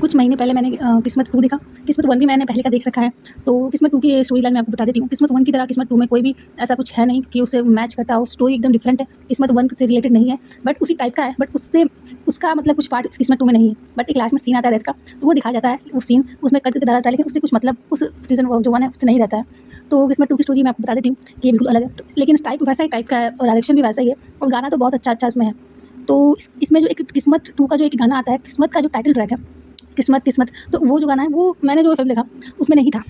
कुछ महीने पहले मैंने किस्मत 2 देखा। किस्मत 1 भी मैंने पहले का देख रखा है। तो किस्मत 2 की स्टोरी लाइन मैं आपको बता देती हूँ। किस्मत 1 की तरह किस्मत 2 में कोई भी ऐसा कुछ है नहीं कि उससे मैच करता हो। स्टोरी एकदम डिफरेंट है। किस्मत 1 से रिलेटेड नहीं है, बट उसी टाइप का है, बट उससे उसका मतलब कुछ पार्ट किस्मत 2 में नहीं है। बट एक लास्ट में सीन आता है डेथ का, तो वो दिखाया जाता है। वो सीन उसमें कट करके डाला जाता है, लेकिन उससे कुछ मतलब उस सीज़न जो 1 है उससे नहीं रहता है। तो किस्मत 2 की स्टोरी मैं आपको बता देती हूँ कि ये बिल्कुल अलग है। तो लेकिन टाइप वैसा ही टाइप का है और डायरेक्शन भी वैसा ही है और गाना तो बहुत अच्छा इसमें है। तो इसमें जो एक किस्मत 2 का जो एक गाना आता है, किस्मत का जो टाइटल ट्रैक है, किस्मत किस्मत, तो वो जो गाना है वो मैंने जो फ़िल्म देखा उसमें नहीं था।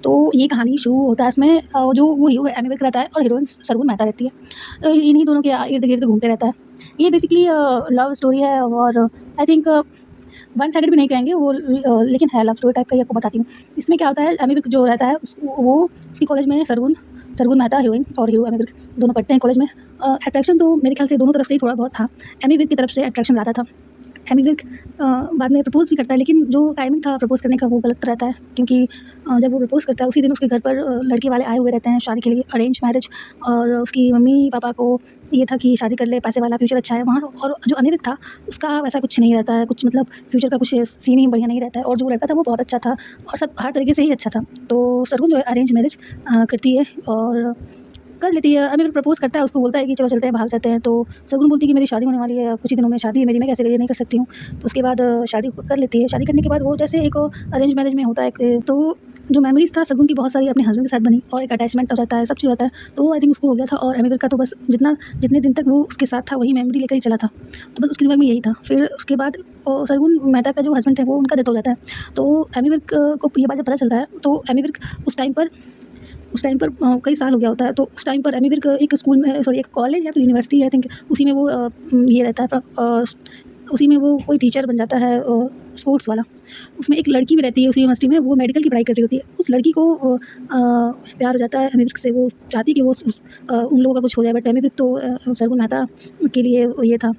तो ये कहानी शुरू होता है इसमें जो वो हीरो एमी विर्क रहता है और हीरोइन सरगुन मेहता रहती है। इन्हीं दोनों के इर्द-गिर्द घूमते रहता है। ये बेसिकली लव स्टोरी है और आई थिंक वन साइडेड भी नहीं कहेंगे वो, लेकिन है लव स्टोरी टाइप का ही आपको बताती हूँ। इसमें क्या होता है, एमी विर्क जो रहता है वो उसकी कॉलेज में सरगुन मेहता हीरोइन और हीरो एमी विर्क दोनों पढ़ते हैं कॉलेज में। अट्रैक्शन तो मेरे ख्याल से दोनों तरफ से ही थोड़ा बहुत था। एमी विर्क की तरफ से अट्रैक्शन ज़्यादा था। एमी विर्क बाद में प्रपोज़ भी करता है, लेकिन जो टाइमिंग था प्रपोज़ करने का वो गलत रहता है, क्योंकि जब वो प्रपोज़ करता है उसी दिन उसके घर पर लड़के वाले आए हुए रहते हैं शादी के लिए, अरेंज मैरिज। और उसकी मम्मी पापा को ये था कि शादी कर ले, पैसे वाला, फ्यूचर अच्छा है वहाँ। और जो एमी विर्क था उसका वैसा कुछ नहीं रहता है, कुछ मतलब फ्यूचर का कुछ सीन ही बढ़िया नहीं रहता है। और जो लड़का था वो बहुत अच्छा था और सब हर तरीके से ही अच्छा था। तो सरगुन जो है अरेंज मैरिज करती है और कर लेती है। एमी विर्क प्रपोज़ करता है, उसको बोलता है कि चलो चलते हैं, बाहर जाते हैं। तो सरगुन बोलती है कि मेरी शादी होने वाली है, कुछ ही दिनों में शादी है मेरी, मैं कैसे ये नहीं कर सकती हूँ। तो उसके बाद शादी कर लेती है। शादी करने के बाद वो जैसे एक अरेंज मैरिज में होता है तो जो मेमोरीज़ था सरगुन की बहुत सारी अपने हस्बैंड के साथ बनी और एक अटैचमेंट हो जाता है, सब चीज़ होता है। तो वो आई थिंक उसको हो गया था और एमी विर्क का तो बस जितने दिन तक वो उसके साथ था वही मेमोरी लेकर ही चला था। तो बस उसके दिमाग में यही था। फिर उसके बाद सरगुन मेहता का जो हस्बैंड थे वो उनका डेथ हो जाता है। तो एमी विर्क को ये बात जब पता चलता है तो एमी विर्क उस टाइम पर कई साल हो गया होता है। तो उस टाइम पर एमी विर्क एक स्कूल में, सॉरी एक कॉलेज या फिर यूनिवर्सिटी आई थिंक, उसी में वो ये रहता है, उसी में वो कोई टीचर बन जाता है स्पोर्ट्स वाला। उसमें एक लड़की भी रहती है उस यूनिवर्सिटी में, वो मेडिकल की पढ़ाई कर रही होती है। उस लड़की को प्यार हो जाता है एमी विर्क से। वो चाहती है कि वो उन लोगों का कुछ हो जाए, बट एमी विर्क तो सरगुन मेहता के लिए ये था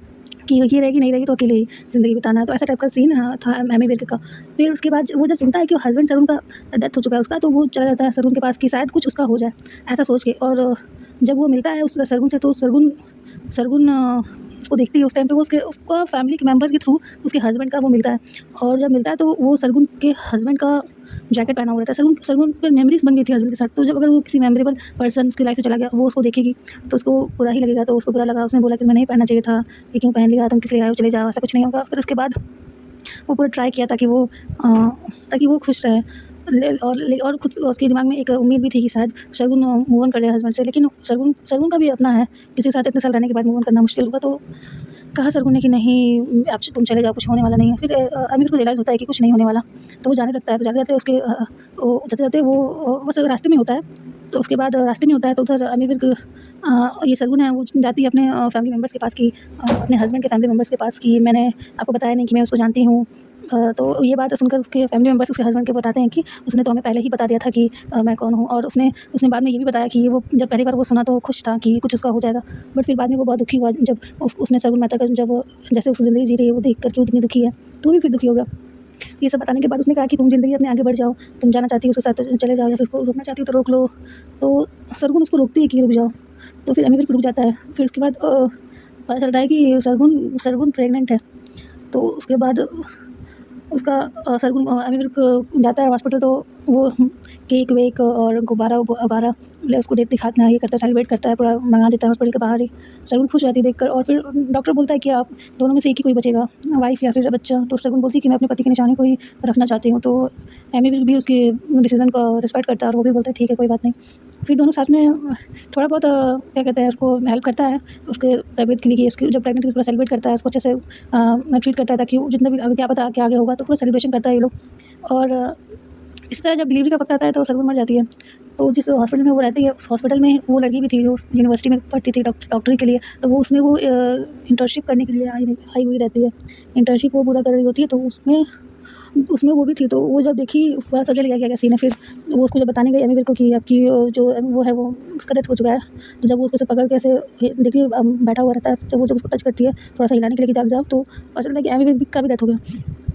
कि ये रहेगी नहीं रहेगी तो अकेले ही ज़िंदगी बिताना है। तो ऐसा टाइप का सीन था एमी विर्क का। फिर उसके बाद वो जब सुनता है कि हस्बैंड सरगुन का डेथ हो चुका है उसका, तो वो चला जाता है सरगुन के पास कि शायद कुछ उसका हो जाए, ऐसा सोच के। और जब वो मिलता है उस सरगुन से, तो सरगुन उसको देखती है। उस टाइम पे वो उसका फैमिली के मेंबर के थ्रू उसके हस्बैंड का वो मिलता है। और जब मिलता है तो वो सरगुन के हस्बैंड का जैकेट पहना हुआ रहता है। सरगुन की मेमोरीज़ बन गई थी हस्बैंड के साथ। तो जब अगर वो किसी मेमोरेबल पर्सन उसकी लाइफ से चला गया, वो उसको देखेगी तो उसको बुरा ही लगेगा। तो उसको बुरा लगा, उसने बोला कि मैं नहीं पहनना चाहिए था, ये क्यों पहन लिया, तुम किस लिए आए हो, चले जाओ, ऐसा कुछ नहीं होगा। फिर उसके बाद वो पूरा ट्राई किया ताकि वो खुश रहे। और खुद उसके दिमाग में एक उम्मीद भी थी कि शायद सरगुन मूव ऑन कर जाए हस्बैंड से। लेकिन सरगुन का भी अपना है, किसी के साथ इतने साल रहने के बाद मूव ऑन करना मुश्किल होगा। तो कहा सरगुन ने कि नहीं, अब तुम चले जाओ, कुछ होने वाला नहीं है। फिर आमिर को रियलाइज़ होता है कि कुछ नहीं होने वाला, तो वो जाने लगता है। तो जाते-जाते वो बस रास्ते में होता है। तो उसके बाद रास्ते में होता है तो उधर आमिर विर्क ये सरगुन है, वो जाती है अपने फैमिली मेम्बर्स के पास कि अपने हस्बैंड के फैमिली मेम्बर्स के पास कि मैंने आपको बताया नहीं कि मैं उसको जानती हूँ। तो ये बात सुनकर उसके फैमिली मेम्बर्स उसके हस्बैंड के बताते हैं कि उसने तो हमें पहले ही बता दिया था कि मैं कौन हूँ। और उसने बाद में ये भी बताया कि वो जब पहली बार वो सुना तो खुश था कि कुछ उसका हो जाएगा, बट फिर बाद में वो बहुत दुखी हुआ जब उसने सरगुन मेहता का जब जैसे उसकी ज़िंदगी जी रही है वो देख कर के वो इतनी दुखी है, तो वो भी फिर दुखी हो गया। ये सब बताने के बाद उसने कहा कि तुम ज़िंदगी अपने आगे बढ़ जाओ, तुम जाना चाहती हो उसके साथ चले जाओ या फिर उसको रोकना चाहती हो तो रोक लो। तो सरगुन उसको रोकती है कि रुक जाओ, तो फिर एमी विर्क रुक जाता है। फिर उसके बाद पता चलता है कि सरगुन प्रेग्नेंट है। तो उसके बाद उसका सरगुन एमी विर्क जाता है हॉस्पिटल। तो वो केक वेक और गुब्बारा उसको दिखाता है, ये करता है, सेलिब्रेट करता है, पूरा मंगा देता है हॉस्पिटल के बाहर ही। सरगुन खुश रहती है देखकर। और फिर डॉक्टर बोलता है कि आप दोनों में से एक ही कोई बचेगा, वाइफ या फिर बच्चा। तो सरगुन बोलती है कि मैं अपने पति की निशानी को ही रखना चाहती हूँ। तो एमी विर्क भी उसके डिसीजन को रिस्पेक्ट करता है और वो भी बोलता है ठीक है, कोई बात नहीं। फिर दोनों साथ में थोड़ा बहुत क्या कहते हैं, उसको हेल्प करता है उसके तबीयत के लिए, कि उसकी जब प्रेगनेंट पूरा सेलिब्रेट करता है, उसको अच्छे से ट्रीट करता है ताकि जितना भी आगे क्या पता क्या आगे होगा, तो पूरा सेलिब्रेशन करता है ये लोग। और इसी तरह जब डिलीवरी का वक्त आता है तो सरगुन मर जाती है। तो जिस हॉस्पिटल में वो रहती है उस हॉस्पिटल में वो लड़की भी थी जो उस यूनिवर्सिटी में पढ़ती थी डॉक्टरी के लिए। तो वो उसमें वो इंटर्नशिप करने के लिए आई हुई रहती है। इंटर्नशिप वो पूरा कर रही होती है, तो उसमें वो भी थी। तो वो जब देखी उसके बाद समझ लिया क्या क्या सीन है। फिर वो उसको जब बताने गई एमी विर्क को कि आपकी जो वो है वो उसका डेथ हो चुका है। तो जब वो उसको पकड़ के ऐसे देखिए बैठा हुआ रहता है, जब उसको टच करती है थोड़ा सा हिलाने के लिए कि जाग जाओ, तो पता चलता है कि एमी विर्क का भी डेथ हो गया।